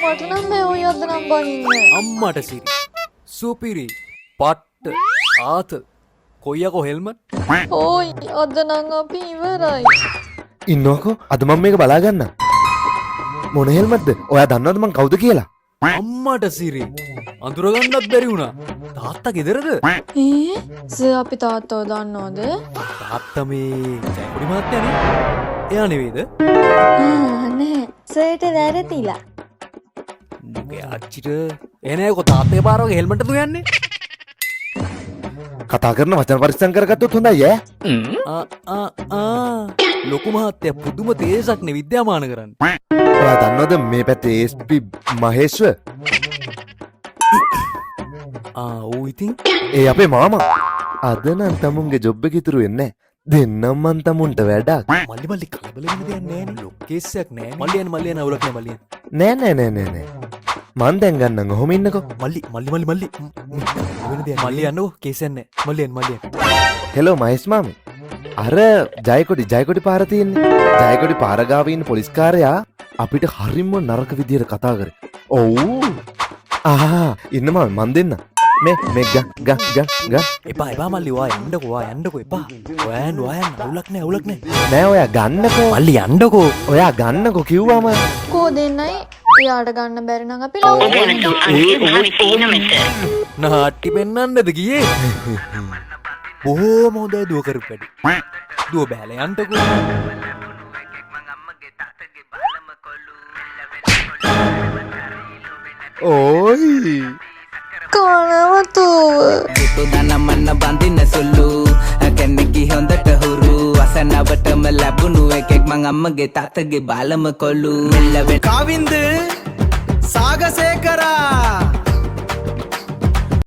මට නම් මේ ඔය අද නම් බනින්නේ. අම්මට සිරි සුපිරි පට්ට ආත කොයියකෝ හෙල්මට් ඕයි අද නම් අපි ඉවරයි. ඉන්නකෝ අද මම මේක බලා ගන්න. මොන හෙල්මත්ද? ඔයා දන්නවද මං කවුද කියලා? අම්මට සිරි අඳුරගන්නත් බැරි වුණා. තාත්තා ගෙදරද? අපි තාත්තව දන්නවද? තාත්තා මේ ජයපුරි මහත්තයානේ. එයා නෙවෙයිද? නෑ සර්ට වැරදිලා. නුගේ අච්චිට එනේකො තාත්තේ පාර වගේ හෙල්මට් එක දුයන්නේ. කතා කරන වචන පරිස්සම් කරගත්තොත් හොඳයි ඈ. ලොකු මහත්තයා පුදුම තේසක්නේ විද්‍යාමාන කරන්නේ. ඔයා දන්නවද මේ පැත්තේ SP මහේශ්ව? ඌ ඉතින් ඒ අපේ මාමා. අද නම් තමුන්ගේ ජොබ් එක ඉතුරු වෙන්නේ නැහැ. දෙන්නම් මන් තමුන්ට වැඩක්. මල්ලි කලබල වෙන්න දෙයක් නෑනේ. ලොකේෂයක් නෑනේ. මල්ලියන් අවුලක් නෑ මල්ලියන්. නෑ. මන් දැන් ගන්නම් ඔහොම ඉන්නකෝ. මල්ලි වෙන දෙයක්. මල්ලි යන්නකෝ කේසයක් නෑ. මල්ලියන්. හෙලෝ මහේෂ් මාමේ. අර ජයකොඩි පාර තියෙන්නේ. ජයකොඩි පාර ගාව ඉන්න පොලිස් කාරයා අපිට හරිම නරක විදියට කතා කරේ. ඔව්. ඉන්න මන් දෙන්න. මේ ග එපා මල්ලි ඔයා යන්නකෝ එපා. ඔයා යන්න අවුලක් නෑ. නෑ ඔයා ගන්නකෝ. මල්ලි යන්නකෝ. ඔයා ගන්නකෝ කිව්වම. කෝ දෙන්නයි එයාට ගන්න බැරි නම් අපි නාට්ටි පෙන්නන්නද ගියේ? බොහෝම හොඳයි දුව කරපු වැඩි. දුව බෑලා යන්නකෝ. ඕයි කනවතුව itu danamana bandina sulu කැන්නකි හොඳට හුරු අසනවටම ලැබුණු එකෙක් මං අම්මගේ තාත්තගේ බාලම කොල්ලු මෙල්ලවෙ කාවින්ද